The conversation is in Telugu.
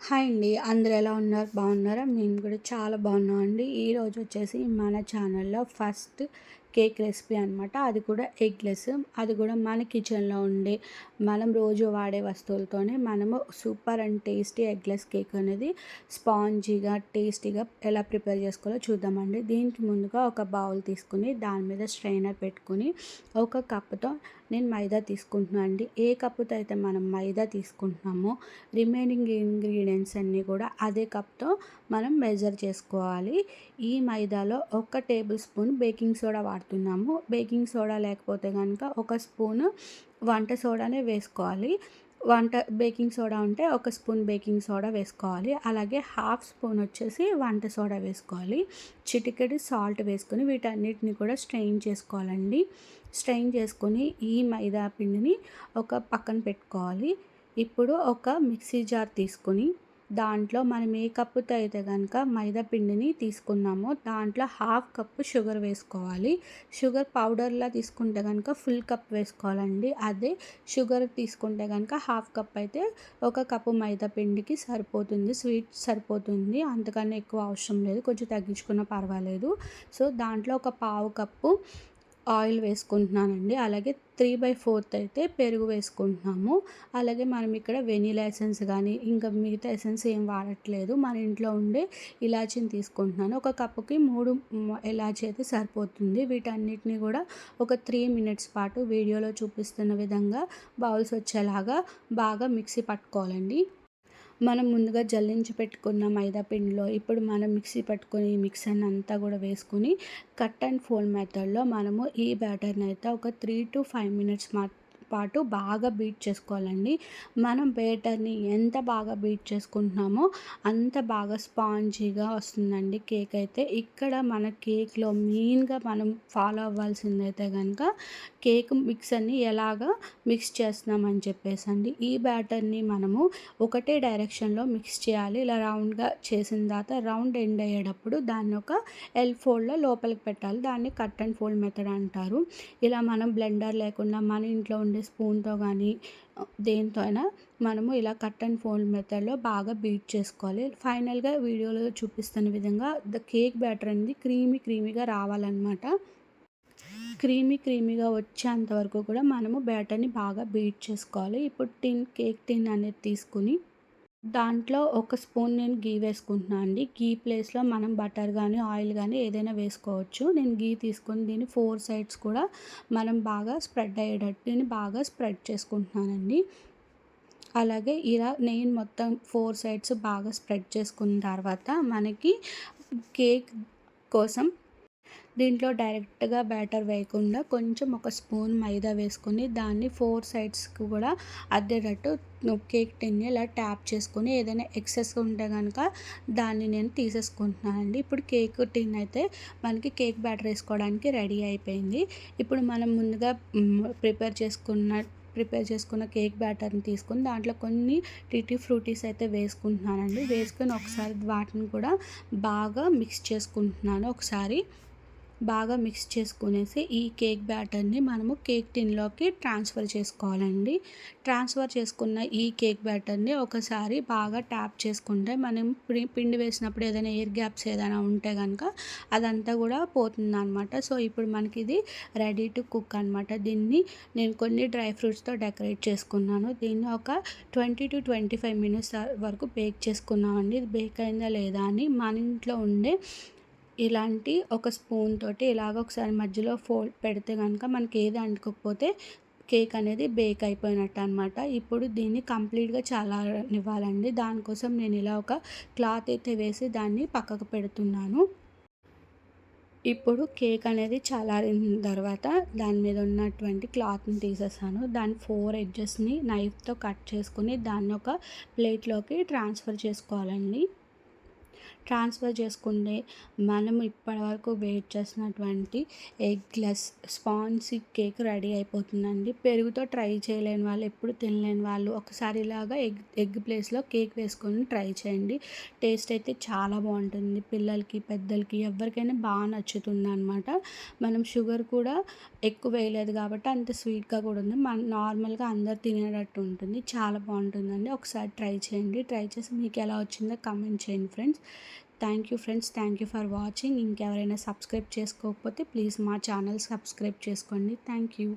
హాయ్ అండి. అందరూ ఎలా ఉన్నారు? బాగున్నారా? మేము కూడా చాలా బాగున్నాం అండి. ఈరోజు వచ్చేసి మన ఛానల్లో ఫస్ట్ కేక్ రెసిపీ అనమాట. అది కూడా ఎగ్లెస్. అది కూడా మన కిచెన్లో ఉండే మనం రోజు వాడే వస్తువులతోనే మనము super and tasty eggless cake అనేది స్పాంజీగా టేస్టీగా ఎలా ప్రిపేర్ చేసుకోవాలో చూద్దామండి. దీనికి ముందుగా ఒక బౌల్ తీసుకుని దాని మీద స్ట్రైనర్ పెట్టుకుని ఒక కప్పుతో నేను మైదా తీసుకుంటున్నాను అండి. ఏ కప్పుతో అయితే మనం మైదా తీసుకుంటున్నామో రిమైనింగ్ ఇంగ్రీడియంట్స్ అన్నీ కూడా అదే కప్తో మనం మెజర్ చేసుకోవాలి. ఈ మైదాలో ఒక టేబుల్ స్పూన్ బేకింగ్ సోడా వాడుతున్నాము. బేకింగ్ సోడా లేకపోతే కనుక ఒక స్పూను వంట సోడానే వేసుకోవాలి. బేకింగ్ సోడా ఉంటే ఒక స్పూన్ బేకింగ్ సోడా వేసుకోవాలి. అలాగే హాఫ్ స్పూన్ వచ్చేసి వంట సోడా వేసుకోవాలి. చిటికెడు సాల్ట్ వేసుకొని వీటన్నిటిని కూడా స్ట్రెయిన్ చేసుకోవాలండి. స్ట్రెయిన్ చేసుకొని ఈ మైదా పిండిని ఒక పక్కన పెట్టుకోవాలి. ఇప్పుడు ఒక మిక్సీ జార్ తీసుకొని దాంట్లో మనం ఏ కప్పుతో అయితే కనుక మైదా పిండిని తీసుకున్నామో దాంట్లో హాఫ్ కప్పు షుగర్ వేసుకోవాలి. షుగర్ పౌడర్లా తీసుకుంటే కనుక ఫుల్ కప్ వేసుకోవాలండి. అదే షుగర్ తీసుకుంటే కనుక హాఫ్ కప్ అయితే ఒక కప్పు మైదా పిండికి సరిపోతుంది, స్వీట్ సరిపోతుంది. అంతకన్నా ఎక్కువ అవసరం లేదు, కొంచెం తగ్గించుకున్నా పర్వాలేదు. సో దాంట్లో ఒక పావు కప్పు ఆయిల్ వేసుకుంటున్నానండి. అలాగే 3/4 అయితే పెరుగు వేసుకుంటున్నాము. అలాగే మనం ఇక్కడ వెనీలా ఎసెన్స్ కానీ ఇంకా మిగతా ఎసెన్స్ ఏం వాడట్లేదు. మన ఇంట్లో ఉండే ఇలాచీని తీసుకుంటున్నాను. ఒక కప్పుకి 3 ఇలాచీ అయితే సరిపోతుంది. వీటన్నిటిని కూడా ఒక 3 మినిట్స్ పాటు వీడియోలో చూపిస్తున్న విధంగా బౌల్స్ వచ్చేలాగా బాగా మిక్సీ పట్టుకోవాలండి. మనం ముందుగా జల్లించి పెట్టుకున్న మైదా పిండిలో ఇప్పుడు మనం మిక్సీ పట్టుకొని ఈ మిక్సర్ని అంతా కూడా వేసుకొని కట్ అండ్ ఫోల్డ్ మెథడ్లో మనము ఈ బ్యాటర్ని అయితే ఒక 3 to 5 మినిట్స్ పాటు బాగా బీట్ చేసుకోవాలండి. మనం బ్యాటర్ని ఎంత బాగా బీట్ చేసుకుంటున్నామో అంత బాగా స్పాంజీగా వస్తుందండి కేక్ అయితే. ఇక్కడ మన కేక్లో మెయిన్గా మనం ఫాలో అవ్వాల్సింది అయితే కనుక కేక్ మిక్సర్ని ఎలాగా మిక్స్ చేస్తున్నామని చెప్పేసి అండి. ఈ బ్యాటర్ని మనము ఒకటే డైరెక్షన్లో మిక్స్ చేయాలి. ఇలా రౌండ్గా చేసిన తర్వాత రౌండ్ ఎండ్ అయ్యేటప్పుడు దాన్ని ఒక ఎల్ ఫోల్డ్లో లోపలికి పెట్టాలి. దాన్ని కట్ అండ్ ఫోల్డ్ మెథడ్ అంటారు. ఇలా మనం బ్లెండర్ లేకుండా మన ఇంట్లో ఉండే స్పూన్తో కానీ దేంతో అయినా మనము ఇలా కట్ అండ్ ఫోల్డ్ మెథడ్లో బాగా బీట్ చేసుకోవాలి. ఫైనల్గా వీడియోలో చూపిస్తున్న విధంగా కేక్ బ్యాటర్ అనేది క్రీమీగా రావాలన్నమాట. క్రీమీగా వచ్చేంత వరకు కూడా మనము బ్యాటర్ని బాగా బీట్ చేసుకోవాలి. ఇప్పుడు కేక్ టిన్ అనేది తీసుకుని దాంట్లో ఒక స్పూన్ నేను గీ వేసుకుంటున్నాను అండి. గీ ప్లేస్లో మనం బటర్ కానీ ఆయిల్ కానీ ఏదైనా వేసుకోవచ్చు. నేను గీ తీసుకొని దీన్ని 4 సైడ్స్ కూడా మనం బాగా స్ప్రెడ్ అయ్యేటట్టు దీన్ని బాగా స్ప్రెడ్ చేసుకుంటున్నానండి. అలాగే ఇలా నేను మొత్తం 4 సైడ్స్ బాగా స్ప్రెడ్ చేసుకున్న తర్వాత మనకి కేక్ కోసం దీంట్లో డైరెక్ట్గా బ్యాటర్ వేయకుండా కొంచెం ఒక స్పూన్ మైదా వేసుకొని దాన్ని 4 సైడ్స్కి కూడా అద్దేటట్టు కేక్ టిన్ని ఇలా ట్యాప్ చేసుకొని ఏదైనా ఎక్సెస్ ఉంటే కనుక దాన్ని నేను తీసేసుకుంటున్నానండి. ఇప్పుడు కేక్ టిన్ అయితే మనకి కేక్ బ్యాటర్ వేసుకోవడానికి రెడీ అయిపోయింది. ఇప్పుడు మనం ముందుగా ప్రిపేర్ చేసుకున్న కేక్ బ్యాటర్ని తీసుకొని దాంట్లో కొన్ని టూటీ ఫ్రూటీస్ అయితే వేసుకుంటున్నానండి. వేసుకొని ఒకసారి వాటిని కూడా బాగా మిక్స్ చేసుకుంటున్నాను. ఒకసారి బాగా మిక్స్ చేసుకునేసి ఈ కేక్ బ్యాటర్ని మనము కేక్ టిన్లోకి ట్రాన్స్ఫర్ చేసుకోవాలండి. ట్రాన్స్ఫర్ చేసుకున్న ఈ కేక్ బ్యాటర్ని ఒకసారి బాగా ట్యాప్ చేసుకుంటే మనం పిండి వేసినప్పుడు ఏదైనా ఎయిర్ గ్యాప్స్ ఏదైనా ఉంటే కనుక అదంతా కూడా పోతుందన్నమాట. సో ఇప్పుడు మనకి ఇది రెడీ టు కుక్ అనమాట. దీన్ని నేను కొన్ని డ్రై ఫ్రూట్స్తో డెకరేట్ చేసుకున్నాను. దీన్ని ఒక 20 to 25 మినిట్స్ వరకు బేక్ చేసుకున్నామండి. ఇది బేక్ అయిందా లేదా అని మన ఇంట్లో ఉండే ఇలాంటి ఒక స్పూన్ తోటి ఇలాగ ఒకసారి మధ్యలో ఫోల్డ్ పెడితే కనుక మనకి ఏది అంటుకోకపోతే కేక్ అనేది బేక్ అయిపోయినట్టు అనమాట. ఇప్పుడు దీన్ని కంప్లీట్గా చల్లారనివ్వాలండి. దానికోసం నేను ఇలా ఒక క్లాత్ అయితే వేసి దాన్ని పక్కకు పెడుతున్నాను. ఇప్పుడు కేక్ అనేది చల్లారిన తర్వాత దాని మీద ఉన్నటువంటి క్లాత్ని తీసేసాను. దాని 4 ఎడ్జెస్ని నైఫ్తో కట్ చేసుకుని దాన్ని ఒక ప్లేట్లోకి ట్రాన్స్ఫర్ చేసుకోవాలండి. ట్రాన్స్ఫర్ చేసుకుంటే మనం ఇప్పటివరకు వెయిట్ చేసినటువంటి ఎగ్లెస్ స్పాంజీ కేక్ రెడీ అయిపోతుందండి. పెరుగుతో ట్రై చేయలేని వాళ్ళు, ఎప్పుడు తినలేని వాళ్ళు ఒకసారి ఇలాగా ఎగ్ ప్లేస్లో కేక్ వేసుకొని ట్రై చేయండి. టేస్ట్ అయితే చాలా బాగుంటుంది. పిల్లలకి, పెద్దలకి ఎవరికైనా బాగా నచ్చుతుంది అనమాట. మనం షుగర్ కూడా ఎక్కువ వేయలేదు కాబట్టి అంత స్వీట్గా కూడా ఉంది. మన నార్మల్గా అందరు తినేటట్టు ఉంటుంది. చాలా బాగుంటుందండి. ఒకసారి ట్రై చేయండి. ట్రై చేసి మీకు ఎలా వచ్చిందో కమెంట్ చేయండి friends. Thank you friends. Thank you for watching. ఇంకెవరైనా సబ్స్క్రైబ్ చేసుకోకపోతే ప్లీజ్ మా ఛానల్ సబ్స్క్రైబ్ చేసుకోండి. Thank you.